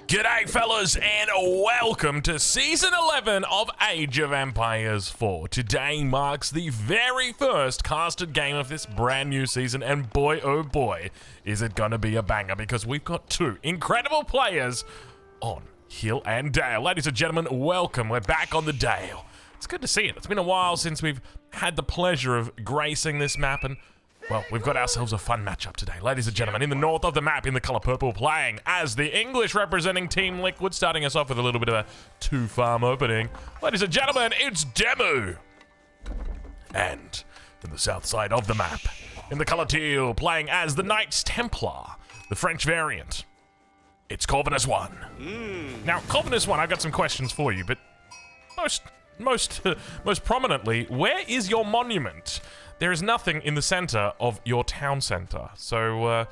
G'day fellas and welcome to Season 11 of Age of Empires 4. Today marks the very first casted game of this brand new season, and boy oh boy is it gonna be a banger because we've got two incredible players on Hill and Dale. Ladies and gentlemen, welcome. We're back on the Dale. It's good to see it. It's been a while since we've had the pleasure of gracing this map, and well, we've got ourselves a fun matchup today. Ladies and gentlemen, in the north of the map, in the colour purple, playing as the English representing Team Liquid, starting us off with a little bit of a two-farm opening. Ladies and gentlemen, it's Demu. And in the south side of the map, in the colour teal, playing as the Knights Templar, the French variant, it's Corvinus 1. Now, Corvinus 1, I've got some questions for you, but most prominently, where is your monument? There is nothing in the center of your town center, so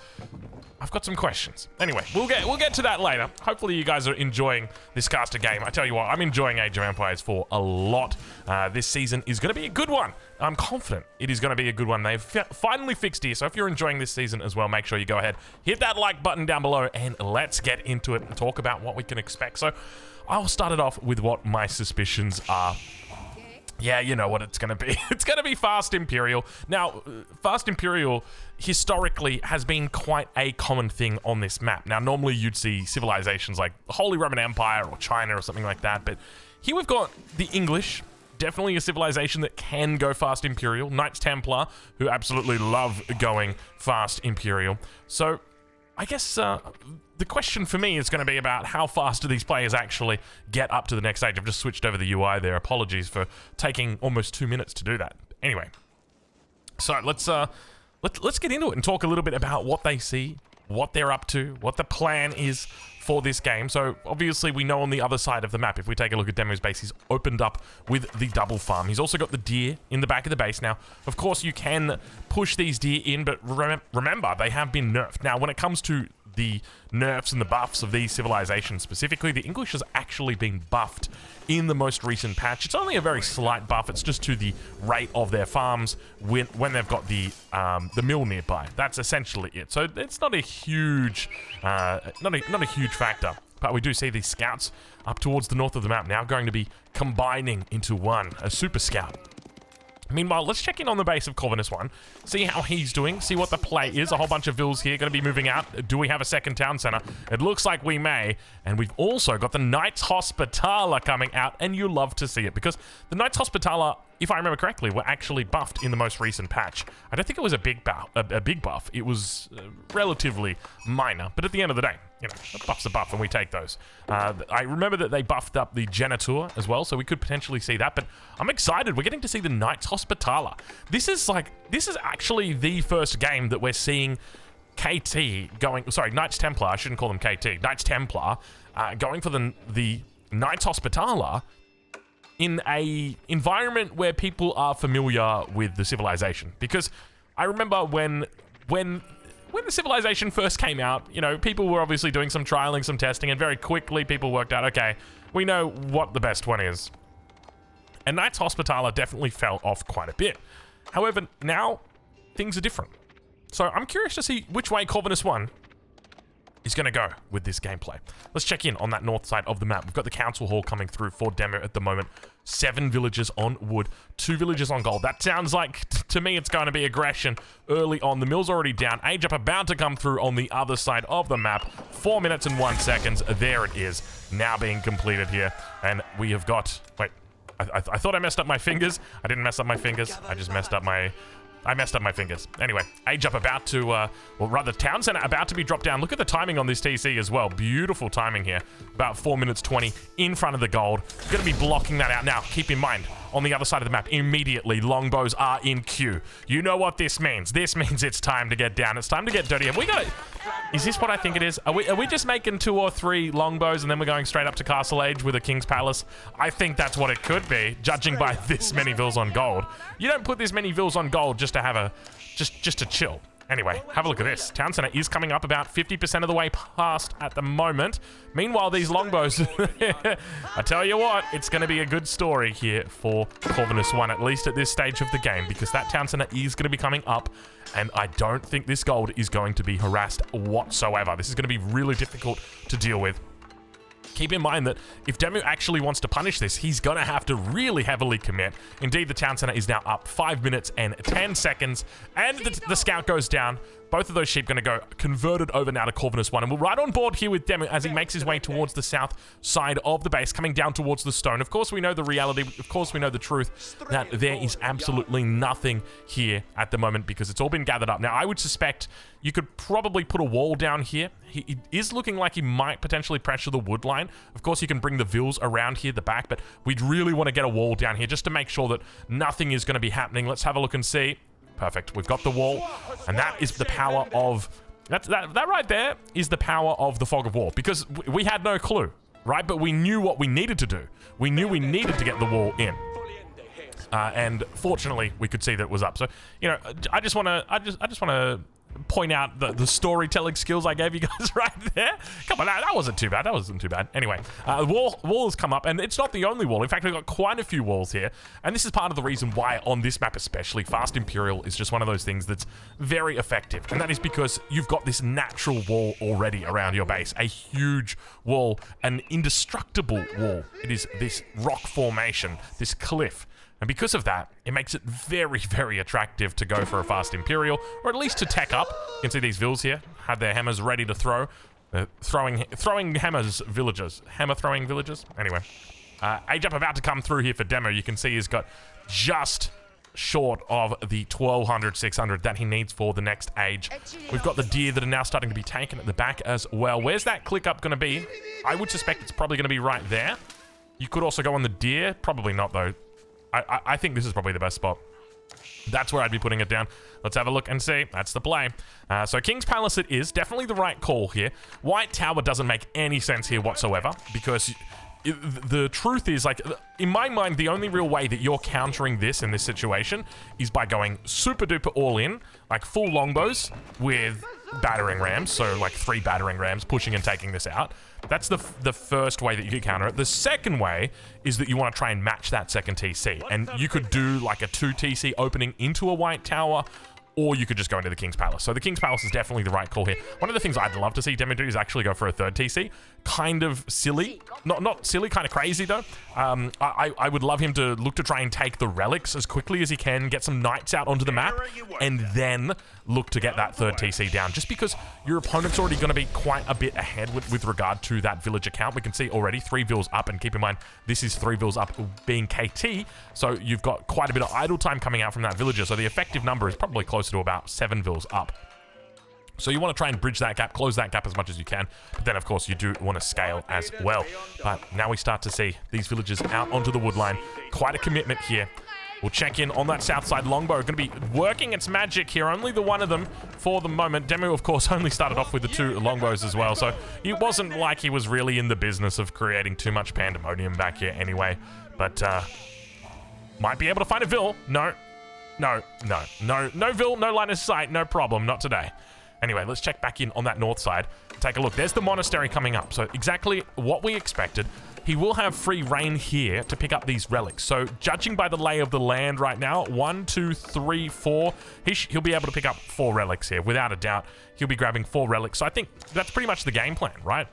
I've got some questions. Anyway, we'll get to that later. Hopefully you guys are enjoying this caster game. I tell you what, I'm enjoying Age of Empires 4 a lot. This season is going to be a good one. I'm confident it is going to be a good one. They've finally fixed it, so if you're enjoying this season as well, make sure you go ahead, hit that like button down below, and let's get into it and talk about what we can expect. So I'll start it off with what my suspicions are. Yeah, you know what it's going to be. It's going to be Fast Imperial. Now, Fast Imperial historically has been quite a common thing on this map. Now, normally you'd see civilizations like the Holy Roman Empire or China or something like that, but here we've got the English, definitely a civilization that can go Fast Imperial. Knights Templar, who absolutely love going Fast Imperial. So, I guess the question for me is going to be about how fast do these players actually get up to the next stage. I've just switched over the UI there. Apologies for taking almost 2 minutes to do that. Anyway, so let's get into it and talk a little bit about what they see, what they're up to, what the plan is for this game. So obviously we know on the other side of the map, if we take a look at Demu's base, he's opened up with the double farm. He's also got the deer in the back of the base. Now, of course, you can push these deer in, but remember, they have been nerfed. Now, when it comes to the nerfs and the buffs of these civilizations specifically, the English has actually been buffed in the most recent patch. It's only a very slight buff. It's just to the rate of their farms when they've got the mill nearby. That's essentially it. So it's not a huge, not a huge factor. But we do see these scouts up towards the north of the map now going to be combining into one, a super scout. Meanwhile, let's check in on the base of Corvinus 1, see how he's doing, see what the play is. A whole bunch of vills here going to be moving out. Do we have a second town center? It looks like we may. And we've also got the Knights Hospitaller coming out, and you love to see it because the Knights Hospitaller, if I remember correctly, were actually buffed in the most recent patch. I don't think it was a big buff. It was relatively minor, but at the end of the day, you know, a buff's a buff, and we take those. I remember that they buffed up the Genitor as well, so we could potentially see that, but I'm excited. We're getting to see the Knights Hospitaller. This is actually the first game that we're seeing KT going, sorry, Knights Templar, I shouldn't call them KT, Knights Templar, going for the Knights Hospitaller in a environment where people are familiar with the civilization. Because I remember when the civilization first came out, you know, people were obviously doing some trialing, some testing, and very quickly people worked out, okay, we know what the best one is. And Knights Hospitaller definitely fell off quite a bit. However, now things are different. So I'm curious to see which way Corvinus 1 is going to go with this gameplay. Let's check in on that north side of the map. We've got the council hall coming through for Demu at the moment. 7 villages on wood, 2 villages on gold. That sounds like, to me, it's going to be aggression early on. The mill's already down. Age Up about to come through on the other side of the map. 4 minutes and 1 second. There it is, now being completed here. And we have got, wait, I thought I messed up my fingers. I didn't mess up my fingers. I just messed up my fingers. Anyway, Age Up about to, well, rather, Town Center about to be dropped down. Look at the timing on this TC as well. Beautiful timing here. About 4 minutes 20 in front of the gold. Going to be blocking that out. Now, keep in mind, on the other side of the map, immediately, longbows are in queue. You know what this means. This means it's time to get down. It's time to get dirty. Have we got it? Is this what I think it is? Are we just making 2 or 3 longbows and then we're going straight up to Castle Age with a King's Palace? I think that's what it could be, judging by this many vills on gold. You don't put this many vills on gold just to have a, just to chill. Anyway, have a look at this. Town Center is coming up about 50% of the way past at the moment. Meanwhile, these longbows, I tell you what, it's going to be a good story here for Corvinus 1, at least at this stage of the game, because that Town Center is going to be coming up, and I don't think this gold is going to be harassed whatsoever. This is going to be really difficult to deal with. Keep in mind that if Demu actually wants to punish this, he's going to have to really heavily commit. Indeed, the town center is now up 5 minutes and 10 seconds, and the scout goes down. Both of those sheep going to go converted over now to Corvinus 1, and we're right on board here with Demu as he makes his way towards the south side of the base, coming down towards the stone. Of course, we know the reality. Of course, we know the truth that there is absolutely nothing here at the moment because it's all been gathered up. Now, I would suspect you could probably put a wall down here. He is looking like he might potentially pressure the wood line. Of course, you can bring the vills around here, the back, but we'd really want to get a wall down here just to make sure that nothing is going to be happening. Let's have a look and see. Perfect. We've got the wall, and that is the power of... That right there is the power of the Fog of War, because we had no clue, right? But we knew what we needed to do. We knew we needed to get the wall in. And fortunately, we could see that it was up. So, you know, I just want to point out the storytelling skills I gave you guys right there. Come on, that wasn't too bad. That wasn't too bad. Anyway, the wall has come up, and it's not the only wall. In fact, we've got quite a few walls here, and this is part of the reason why on this map especially, Fast Imperial is just one of those things that's very effective, and that is because you've got this natural wall already around your base, a huge wall, an indestructible wall. It is this rock formation, this cliff. And because of that, it makes it very, very attractive to go for a Fast Imperial, or at least to tech up. You can see these vills here have their hammers ready to throw. Throwing hammers villagers. Hammer throwing villagers? Anyway. Age up about to come through here for Demo. You can see he's got just short of the 1200, 600 that he needs for the next age. We've got the deer that are now starting to be taken at the back as well. Where's that click up going to be? I would suspect it's probably going to be right there. You could also go on the deer. Probably not, though. I think this is probably the best spot. That's where I'd be putting it down. Let's have a look and see. That's the play. So King's Palace it is. Definitely the right call here. White Tower doesn't make any sense here whatsoever because the truth is, like, in my mind, the only real way that you're countering this in this situation is by going super duper all in, like full longbows with battering rams. So like 3 battering rams pushing and taking this out. That's the first way that you could counter it. The second way is that you want to try and match that second TC. And you could do like a 2 TC opening into a White Tower, or you could just go into the King's Palace. So the King's Palace is definitely the right call here. One of the things I'd love to see Demo do is actually go for a 3rd TC. Kind of silly. Not silly, kind of crazy though. I would love him to look to try and take the relics as quickly as he can, get some knights out onto the map, and then look to get that 3rd TC down. Just because your opponent's already going to be quite a bit ahead with regard to that villager count. We can see already 3 vills up, and keep in mind, this is 3 vills up being KT, so you've got quite a bit of idle time coming out from that villager, so the effective number is probably closer to about 7 vills up. So you want to try and bridge that gap, close that gap as much as you can, but then of course you do want to scale as well. But now we start to see these villagers out onto the wood line. Quite a commitment here. We'll check in on that south side longbow. Going to be working its magic here. Only the one of them for the moment. Demu, of course, only started off with the 2 longbows as well, so it wasn't like he was really in the business of creating too much pandemonium back here anyway. But might be able to find a vill. No vill, no line of sight, no problem, not today. Anyway, let's check back in on that north side. Take a look. There's the monastery coming up. So exactly what we expected. He will have free reign here to pick up these relics. So judging by the lay of the land right now, 1, 2, 3, 4, he'll be able to pick up 4 relics here. Without a doubt, he'll be grabbing 4 relics. So I think that's pretty much the game plan, right?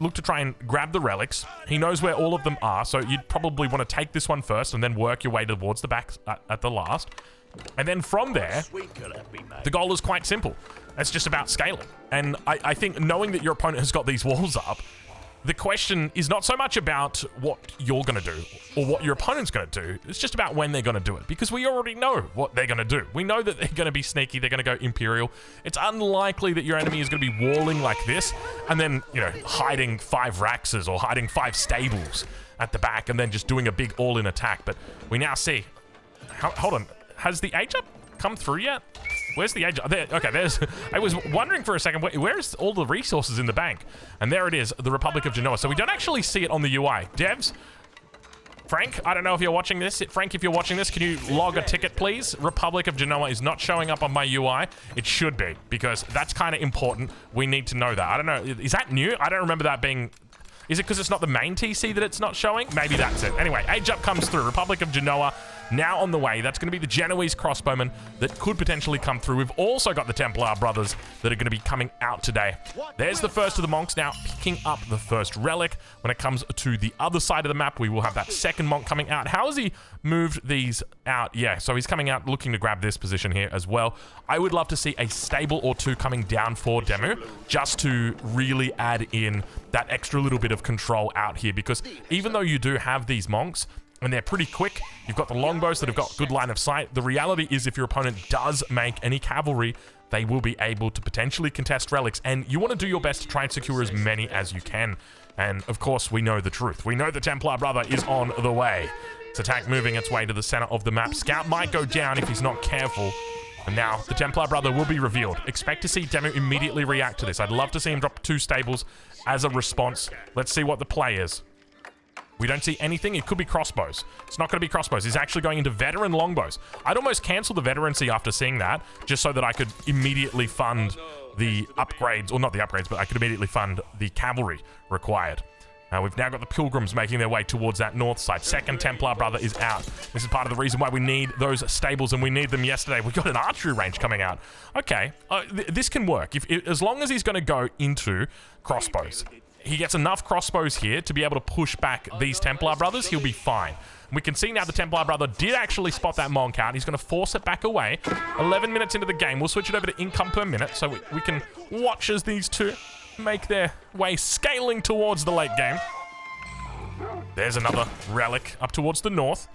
Look to try and grab the relics. He knows where all of them are, so you'd probably want to take this one first and then work your way towards the back at the last. And then from there, the goal is quite simple. It's just about scaling. And I think knowing that your opponent has got these walls up, the question is not so much about what you're going to do or what your opponent's going to do. It's just about when they're going to do it, because we already know what they're going to do. We know that they're going to be sneaky. They're going to go Imperial. It's unlikely that your enemy is going to be walling like this and then, you know, hiding 5 Raxes or hiding 5 stables at the back and then just doing a big all-in attack. But we now see... Hold on. Has the Age up come through yet? Where's the Age up? There, okay, there's... I was wondering for a second, where's all the resources in the bank? And there it is, the Republic of Genoa. So we don't actually see it on the UI. Devs, Frank, I don't know if you're watching this. Frank, if you're watching this, can you log a ticket, please? Republic of Genoa is not showing up on my UI. It should be, because that's kind of important. We need to know that. I don't know. Is that new? I don't remember that being... Is it because it's not the main TC that it's not showing? Maybe that's it. Anyway, Age Up comes through. Republic of Genoa now on the way. That's going to be the Genoese crossbowmen that could potentially come through. We've also got the Templar brothers that are going to be coming out today. There's the first of the monks now picking up the first relic. When it comes to the other side of the map, we will have that second monk coming out. How has he moved these out? Yeah, so he's coming out looking to grab this position here as well. I would love to see a stable or two coming down for Demu, just to really add in that extra little bit of control out here, because even though you do have these monks and they're pretty quick, you've got the longbows that have got good line of sight. The reality is if your opponent does make any cavalry, they will be able to potentially contest relics, and you want to do your best to try and secure as many as you can. And of course, we know the truth. We know the Templar brother is on the way. It's attack moving its way to the center of the map. Scout might go down if he's not careful. And now the Templar brother will be revealed. Expect to see Demu immediately react to this. I'd love to see him drop 2 stables as a response. Let's see what the play is. We don't see anything. It could be crossbows. It's not going to be crossbows. He's actually going into veteran longbows. I'd almost cancel the veterancy after seeing that, just so that I could immediately fund the upgrades, or not the upgrades, but I could immediately fund the cavalry required. We've now got the pilgrims making their way towards that north side. Second Templar brother is out. This is part of the reason why we need those stables, and we need them yesterday. We got an archery range coming out. Okay, this can work. As long as he's going to go into crossbows. He gets enough crossbows here to be able to push back these Templar brothers. He'll be fine. We can see now the Templar brother did actually spot that monk out. He's going to force it back away. 11 minutes into the game. We'll switch it over to income per minute so we can watch as these two make their way scaling towards the late game. There's another relic up towards the north.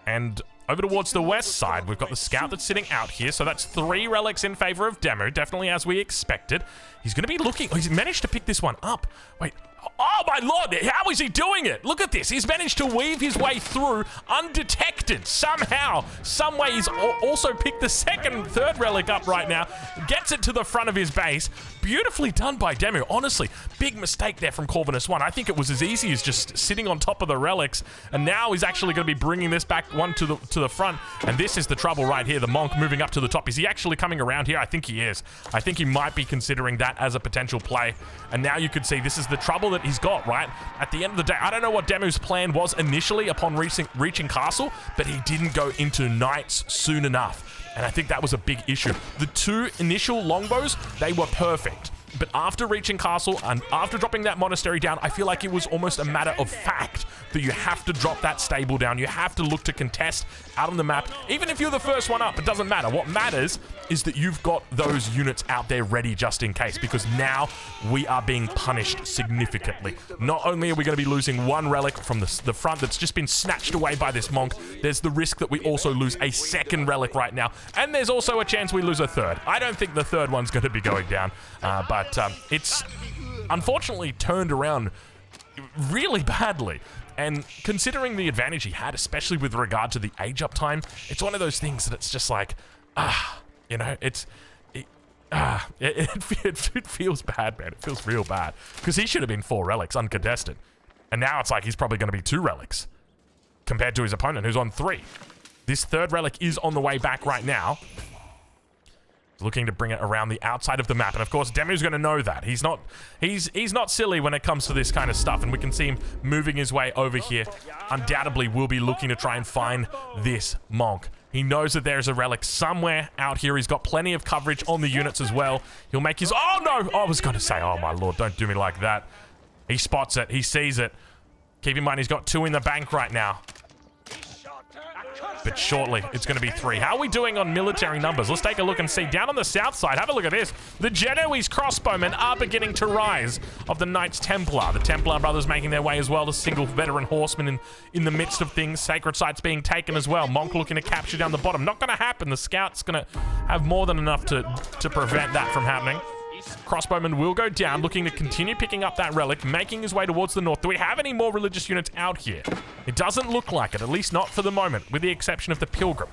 And over towards the west side, we've got the scout that's sitting out here. So that's 3 relics in favor of Demu, definitely as we expected. He's going to be looking. Oh, he's managed to pick this one up. Wait. Oh, my lord. How is he doing it? Look at this. He's managed to weave his way through undetected. Somehow, some way, he's also picked the third relic up right now. Gets it to the front of his base. Beautifully done by Demu. Honestly, big mistake there from Corvinus 1. I think it was as easy as just sitting on top of the relics. And now he's actually going to be bringing this back one to the front. And this is the trouble right here. The monk moving up to the top. Is he actually coming around here? I think he is. I think he might be considering that as a potential play. And now you could see this is the trouble that he's got, right? At the end of the day, I don't know what Demu's plan was initially upon reaching castle, but he didn't go into knights soon enough. And I think that was a big issue. The 2 initial longbows, they were perfect. But after reaching castle and after dropping that monastery down, I feel like it was almost a matter of fact that you have to drop that stable down. You have to look to contest out on the map. Even if you're the first one up, it doesn't matter. What matters is that you've got those units out there ready just in case, because now we are being punished significantly. Not only are we going to be losing 1 relic from the front that's just been snatched away by this monk, there's the risk that we also lose a 2nd relic right now, and there's also a chance we lose a 3rd. I don't think the 3rd one's going to be going down, but it's unfortunately turned around really badly. And considering the advantage he had, especially with regard to the age up time, it's one of those things that it's just like, you know, it feels bad, man. It feels real bad. Because he should have been 4 relics uncontested. And now it's like he's probably going to be 2 relics compared to his opponent who's on 3. This 3rd relic is on the way back right now. Looking to bring it around the outside of the map, and of course Demu's going to know that. He's not silly when it comes to this kind of stuff, and we can see him moving his way over here. Undoubtedly will be looking to try and find this monk. He knows that there's a relic somewhere out here. He's got plenty of coverage on the units as well. He'll make his... Oh no! I was going to say, oh my lord, don't do me like that. He spots it. He sees it. Keep in mind, he's got 2 in the bank right now. But shortly, it's going to be 3. How are we doing on military numbers? Let's take a look and see. Down on the south side, have a look at this. The Genoese crossbowmen are beginning to rise of the Knights Templar. The Templar brothers making their way as well. The single veteran horseman in the midst of things. Sacred sites being taken as well. Monk looking to capture down the bottom. Not going to happen. The scout's going to have more than enough to prevent that from happening. Crossbowman will go down, looking to continue picking up that relic, making his way towards the north. Do we have any more religious units out here? It doesn't look like it, at least not for the moment, with the exception of the Pilgrim.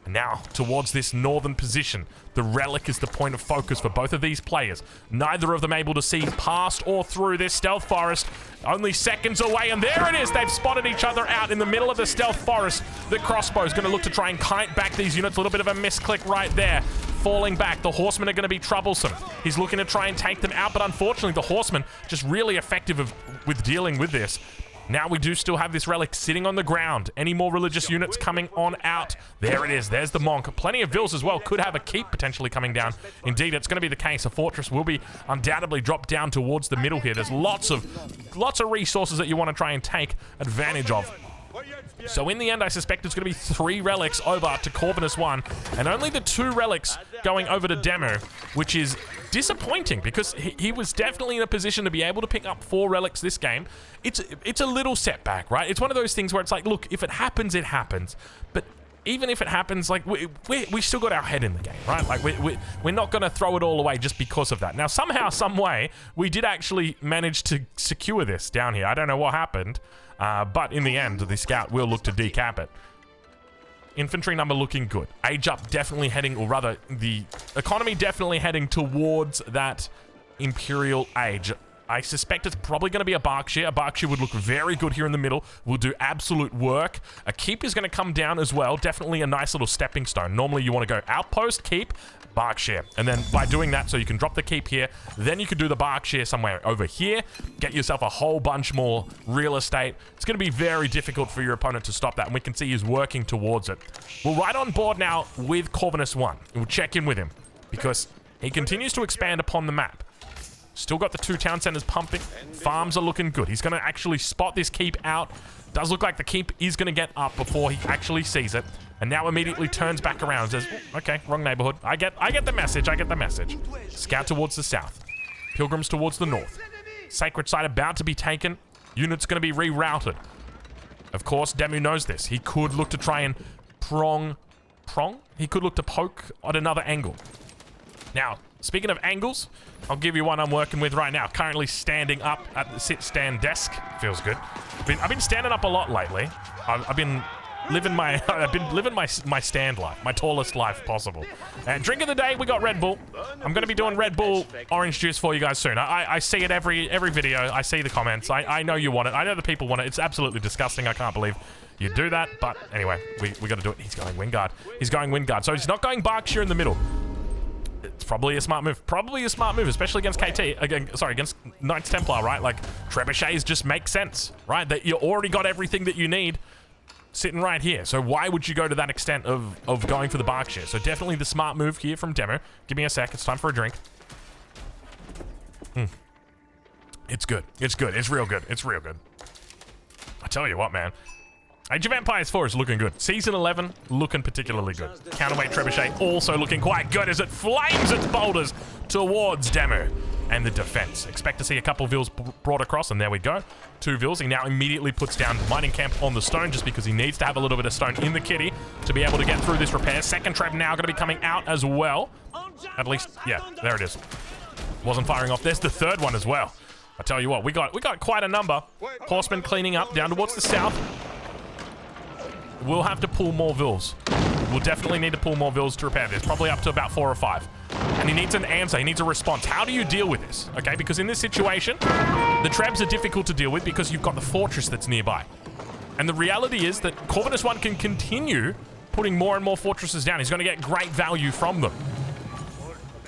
And now, towards this northern position, the relic is the point of focus for both of these players. Neither of them able to see past or through this stealth forest. Only seconds away, and there it is! They've spotted each other out in the middle of the stealth forest. The crossbow is going to look to try and kite back these units. A little bit of a misclick right there. Falling back. The horsemen are going to be troublesome. He's looking to try and take them out, but unfortunately, the horsemen just really effective with dealing with this. Now we do still have this relic sitting on the ground. Any more religious units coming on out? There it is. There's the monk. Plenty of vills as well. Could have a keep potentially coming down. Indeed, it's going to be the case. A fortress will be undoubtedly dropped down towards the middle here. There's lots of resources that you want to try and take advantage of. So in the end, I suspect it's going to be 3 relics over to Corvinus 1, and only the 2 relics going over to Demo, which is disappointing because he was definitely in a position to be able to pick up 4 relics this game. It's a little setback, right? It's one of those things where it's like, look, if it happens, it happens. But even if it happens, like, we still got our head in the game, right? Like, we're not going to throw it all away just because of that. Now, somehow, some way, we did actually manage to secure this down here. I don't know what happened. But in the end, the scout will look to decap it. Infantry number looking good. Age up definitely heading, or rather, the economy definitely heading towards that Imperial age. I suspect it's probably going to be a Berkshire. A Berkshire would look very good here in the middle. Will do absolute work. A keep is going to come down as well. Definitely a nice little stepping stone. Normally you want to go outpost, keep, Berkshire. And then by doing that, so you can drop the keep here, then you could do the Berkshire somewhere over here, get yourself a whole bunch more real estate. It's going to be very difficult for your opponent to stop that, and we can see he's working towards it. We're right on board now with Corvinus 1. We'll check in with him, because he continues to expand upon the map. Still got the 2 town centers pumping. Farms are looking good. He's going to actually spot this keep out. Does look like the keep is going to get up before he actually sees it. And now immediately turns back around and says, okay, wrong neighborhood. I get the message. I get the message. Scout towards the south. Pilgrims towards the north. Sacred site about to be taken. Units going to be rerouted. Of course, Demu knows this. He could look to try and prong? He could look to poke at another angle. Now, speaking of angles, I'll give you one I'm working with right now. Currently standing up at the sit-stand desk. Feels good. I've been standing up a lot lately. I've been living my stand life, my tallest life possible. And drink of the day, we got Red Bull. I'm going to be doing Red Bull orange juice for you guys soon. I see it every video. I see the comments. I know you want it. I know the people want it. It's absolutely disgusting. I can't believe you do that. But anyway, we got to do it. He's going Wingard. He's going Wingard. So he's not going Berkshire in the middle. It's probably a smart move. Probably a smart move, especially against against Knights Templar, right? Like, trebuchets just make sense, right? That you already got everything that you need sitting right here. So why would you go to that extent of going for the Berkshire? So definitely the smart move here from Demo. Give me a sec. It's time for a drink. It's good. It's good. It's real good. It's real good. I tell you what, man. Age of Empires 4 is looking good. Season 11 looking particularly good. Counterweight Trebuchet also looking quite good as it flames its boulders towards Demo and the defense. Expect to see a couple of vills brought across, and there we go. 2 vills. He now immediately puts down mining camp on the stone just because he needs to have a little bit of stone in the kitty to be able to get through this repair. Second trap now going to be coming out as well. At least, yeah, there it is. Wasn't firing off. There's the third one as well. I tell you what, we got quite a number. Horsemen cleaning up down towards the south. We'll have to pull more vills. We'll definitely need to pull more vills to repair this. Probably up to about 4 or 5. And he needs an answer. He needs a response. How do you deal with this? Okay, because in this situation, the Trebs are difficult to deal with because you've got the fortress that's nearby. And the reality is that Corvinus 1 can continue putting more and more fortresses down. He's going to get great value from them.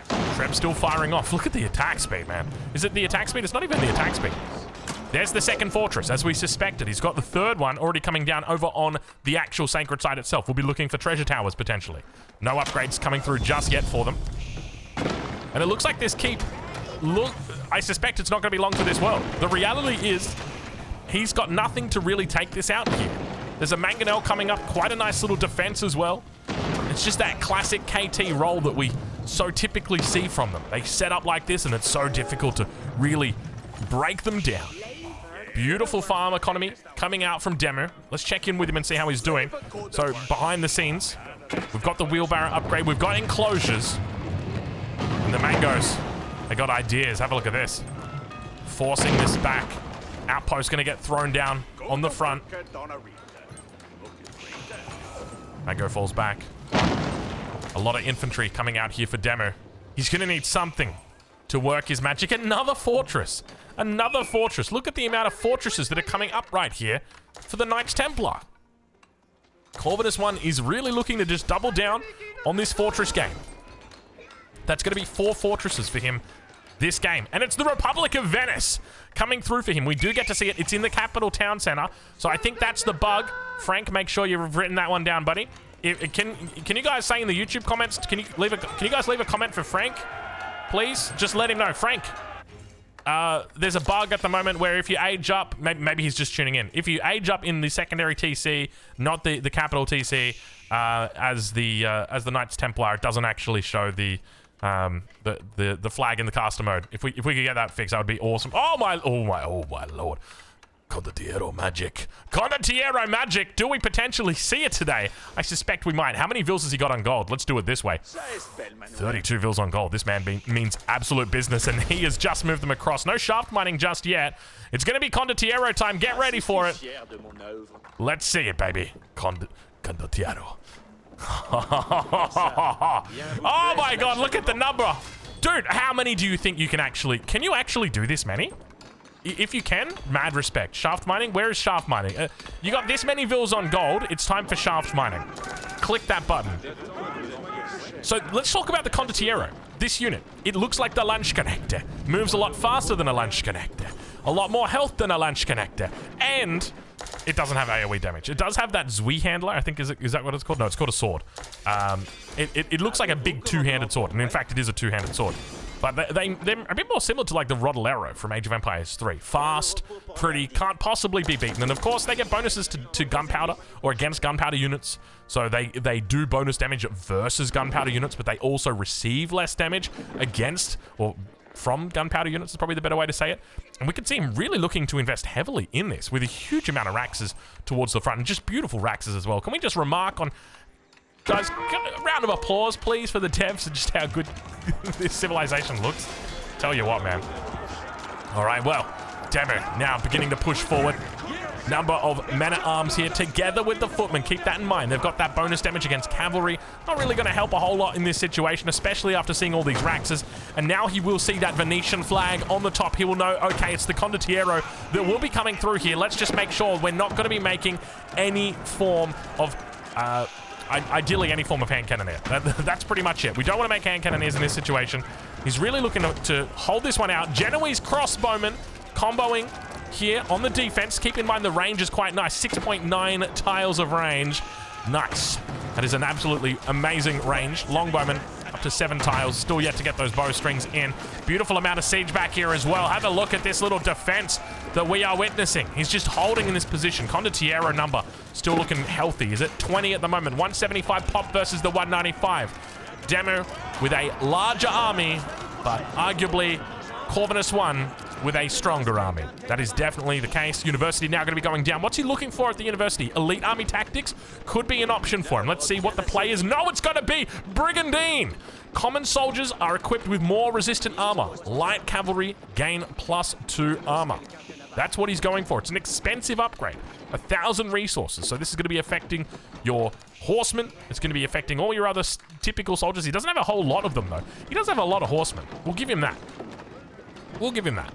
Trebs still firing off. Look at the attack speed, man. Is it the attack speed? It's not even the attack speed. There's the second fortress, as we suspected. He's got the third one already coming down over on the actual sacred site itself. We'll be looking for treasure towers, potentially. No upgrades coming through just yet for them. And it looks like this keep... I suspect it's not going to be long for this world. The reality is, he's got nothing to really take this out here. There's a mangonel coming up, quite a nice little defense as well. It's just that classic KT role that we so typically see from them. They set up like this, and it's so difficult to really break them down. Beautiful farm economy coming out from Demo. Let's check in with him and see how he's doing. So behind the scenes, we've got the wheelbarrow upgrade. We've got enclosures. And the mangoes, they got ideas. Have a look at this. Forcing this back. Outpost going to get thrown down on the front. Mango falls back. A lot of infantry coming out here for Demo. He's going to need something to work his magic. Another fortress. Another fortress. Look at the amount of fortresses that are coming up right here for the Knights Templar. Corvinus 1 is really looking to just double down on this fortress game. That's going to be 4 fortresses for him this game. And it's the Republic of Venice coming through for him. We do get to see it. It's in the capital town center. So I think that's the bug. Frank, make sure you've written that one down, buddy. Can you guys say in the YouTube comments, can you guys leave a comment for Frank, please? Just let him know. Frank, there's a bug at the moment where if you age up, maybe he's just tuning in. If you age up in the secondary TC, not the capital TC, as the Knights Templar, it doesn't actually show the flag in the caster mode. If we could get that fixed, that would be awesome. Oh my lord. Condottiero magic. Condottiero magic. Do we potentially see it today? I suspect we might. How many vils has he got on gold? Let's do it this way. 32 vils on gold. This man means absolute business, and he has just moved them across. No shaft mining just yet. It's going to be Condottiero time. Get ready for it. Let's see it, baby. Condottiero. Oh my god, look at the number. Dude, how many do you think you can actually... Can you actually do this many? If you can, mad respect. Shaft mining? Where is shaft mining? You got this many vils on gold. It's time for shaft mining. Click that button. So let's talk about the Condottiero. This unit, it looks like the Landsknechte. Moves a lot faster than a Landsknechte. A lot more health than a Landsknechte. And it doesn't have AoE damage. It does have that Zui handler. I think, is that what it's called? No, it's called a sword. It looks like a big two-handed sword. And in fact, it is a two-handed sword. But they're a bit more similar to like the Rodolero from Age of Empires 3. Fast, pretty, can't possibly be beaten. And of course, they get bonuses to gunpowder or against gunpowder units. So they do bonus damage versus gunpowder units, but they also receive less damage against or from gunpowder units is probably the better way to say it. And we can see him really looking to invest heavily in this with a huge amount of Raxes towards the front and just beautiful Raxes as well. Can we just remark on... Guys, a round of applause, please, for the devs and just how good this civilization looks. Tell you what, man. All right, well, Demo now beginning to push forward. Number of men-at-arms here together with the footmen. Keep that in mind. They've got that bonus damage against cavalry. Not really going to help a whole lot in this situation, especially after seeing all these Raxes. And now he will see that Venetian flag on the top. He will know, okay, it's the Condottiero that will be coming through here. Let's just make sure we're not going to be making any form of... ideally, any form of hand cannoneer. That's pretty much it. We don't want to make hand cannoneers in this situation. He's really looking to hold this one out. Genoese crossbowmen comboing here on the defense. Keep in mind the range is quite nice. 6.9 tiles of range. Nice. That is an absolutely amazing range. Longbowmen up to 7 tiles. Still yet to get those bowstrings in. Beautiful amount of siege back here as well. Have a look at this little defense that we are witnessing. He's just holding in this position. Condottiero number still looking healthy. Is it 20 at the moment? 175 pop versus the 195. Demo with a larger army, but arguably Corvinus 1 with a stronger army. That is definitely the case. University now going to be going down. What's he looking for at the University? Elite army tactics could be an option for him. Let's see what the play is. No, it's going to be Brigandine. Common soldiers are equipped with more resistant armor. Light cavalry gain +2 armor. That's what he's going for. It's an expensive upgrade. 1,000 resources. So this is going to be affecting your horsemen. It's going to be affecting all your other typical soldiers. He doesn't have a whole lot of them, though. He does have a lot of horsemen. We'll give him that. We'll give him that.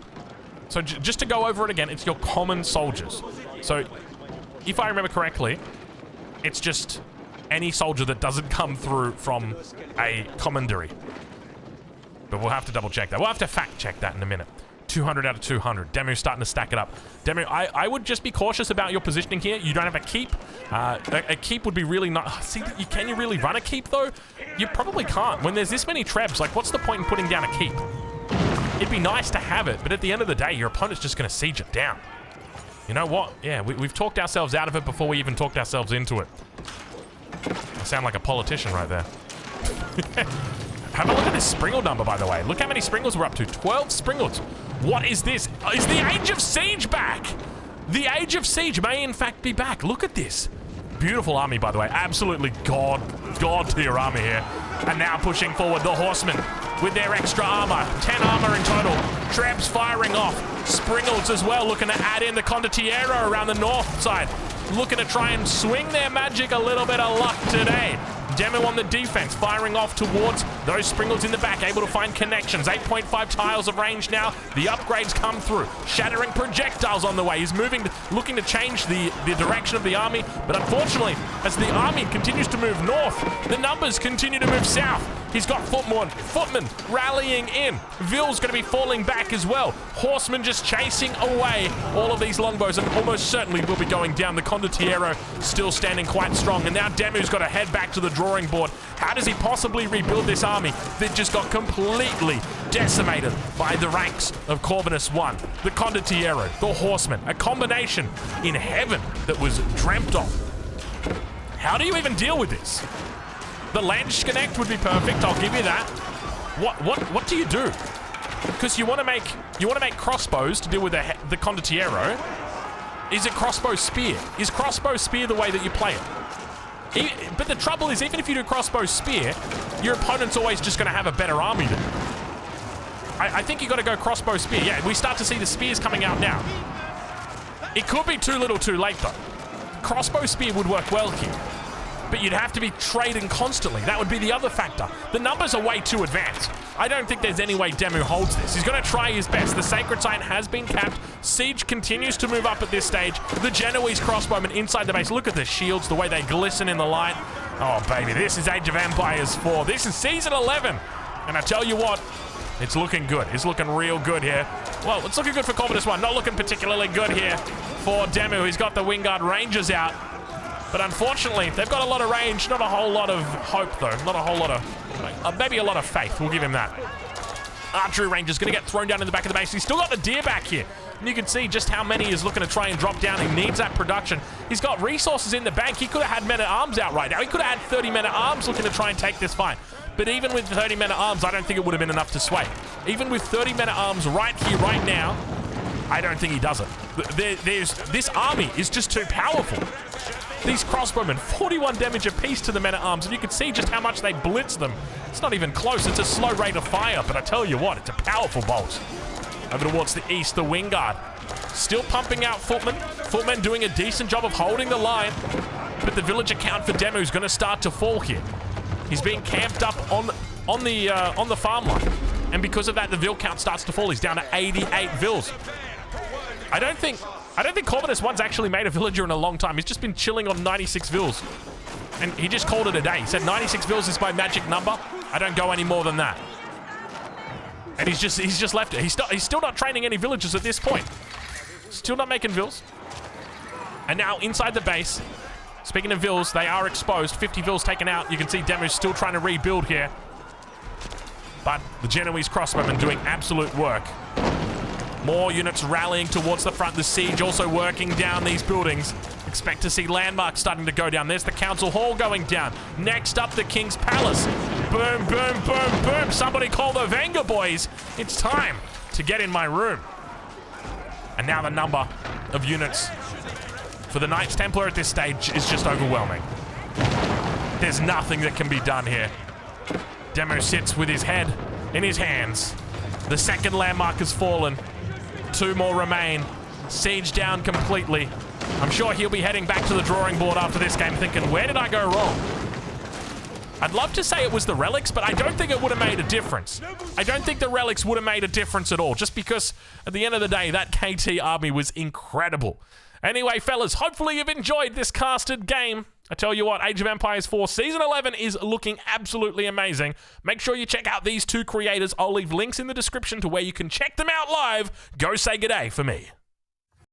So just to go over it again, it's your common soldiers. So if I remember correctly, it's just any soldier that doesn't come through from a commandery. But we'll have to double check that. We'll have to fact check that in a minute. 200 out of 200. Demu's starting to stack it up. Demu, I would just be cautious about your positioning here. You don't have a keep. A keep would be really not... See, can you really run a keep, though? You probably can't. When there's this many trebs, like, what's the point in putting down a keep? It'd be nice to have it, but at the end of the day, your opponent's just going to siege it down. You know what? Yeah, we've talked ourselves out of it before we even talked ourselves into it. I sound like a politician right there. Have a look at this Springle number, by the way. Look how many Springles we're up to. 12 Springles. What is this? Is the Age of Siege back? The Age of Siege may in fact be back. Look at this. Beautiful army, by the way. Absolutely god tier army here. And now pushing forward the horsemen with their extra armor. 10 armor in total. Trebs firing off. Springles as well, looking to add in the Condottiero around the north side. looking to try and swing their magic. A little bit of luck today. Demu on the defense, firing off towards those Springles in the back, able to find connections. 8.5 tiles of range now. The upgrades come through. Shattering projectiles on the way. He's moving, looking to change the direction of the army, but unfortunately, as the army continues to move north, the numbers continue to move south. He's got footmen rallying in. Ville's going to be falling back as well. Horsemen just chasing away all of these longbows, and almost certainly will be going down. The Condottiero still standing quite strong, and now Demu's got to head back to the drawing board. How does he possibly rebuild this army that just got completely decimated by the ranks of Corvinus I? The Condottiero, the Horsemen, a combination in heaven that was dreamt of. How do you even deal with this? The Lange Connect would be perfect, I'll give you that. What do you do? Because you want to make crossbows to deal with the Condottiero. Is it crossbow spear? Is crossbow spear the way that you play it? But the trouble is, even if you do crossbow spear, your opponent's always just going to have a better army than you. I think you got to go crossbow spear. Yeah, we start to see the spears coming out now. It could be too little too late though. Crossbow spear would work well here, but you'd have to be trading constantly. That would be the other factor. The numbers are way too advanced. I don't think there's any way Demu holds this. He's going to try his best. The Sacred Site has been capped. Siege continues to move up at this stage. The Genoese crossbowmen inside the base. Look at the shields, the way they glisten in the light. Oh, baby, this is Age of Empires 4. This is Season 11. And I tell you what, it's looking good. It's looking real good here. Well, it's looking good for Corvinus I. Not looking particularly good here for Demu. He's got the Wingard Rangers out. But unfortunately, they've got a lot of range, not a whole lot of hope, though. Not a whole lot of, maybe a lot of faith. We'll give him that. Archery Ranger's going to get thrown down in the back of the base. He's still got the deer back here. And you can see just how many he's looking to try and drop down. He needs that production. He's got resources in the bank. He could have had men-at-arms out right now. He could have had 30 men-at-arms looking to try and take this fight. But even with 30 men-at-arms, I don't think it would have been enough to sway. Even with 30 men-at-arms right here, right now, I don't think he does it. This army is just too powerful. These crossbowmen, 41 damage apiece to the men-at-arms, and you can see just how much they blitz them. It's not even close. It's a slow rate of fire, but I tell you what, it's a powerful bolt. Over towards the east, the Wingard. Still pumping out footmen. Footmen doing a decent job of holding the line, but the villager count for Demu is going to start to fall here. He's being camped up on the farmland, and because of that, the Vil count starts to fall. He's down to 88 Vils. I don't think Corvinus I's actually made a villager in a long time. He's just been chilling on 96 Vils. And he just called it a day. He said 96 Vils is my magic number. I don't go any more than that. And he's just left it. He's still not training any villagers at this point. Still not making Vils. And now inside the base, speaking of Vils, they are exposed. 50 Vils taken out. You can see Demu's still trying to rebuild here. But the Genoese crossbowmen doing absolute work. More units rallying towards the front. The siege also working down these buildings. Expect to see landmarks starting to go down. There's the council hall going down. Next up, the King's Palace. Boom, boom, boom, boom. Somebody call the BANGER boys. It's time to get in my room. And now the number of units for the Knights Templar at this stage is just overwhelming. There's nothing that can be done here. Demu sits with his head in his hands. The second landmark has fallen. 2 more remain. Siege down completely. I'm sure he'll be heading back to the drawing board after this game thinking, where did I go wrong? I'd love to say it was the relics, but I don't think it would have made a difference. I don't think the relics would have made a difference at all, just because at the end of the day, that KT army was incredible. Anyway, fellas, hopefully you've enjoyed this casted game. I tell you what, Age of Empires 4 Season 11 is looking absolutely amazing. Make sure you check out these 2 creators. I'll leave links in the description to where you can check them out live. Go say g'day for me.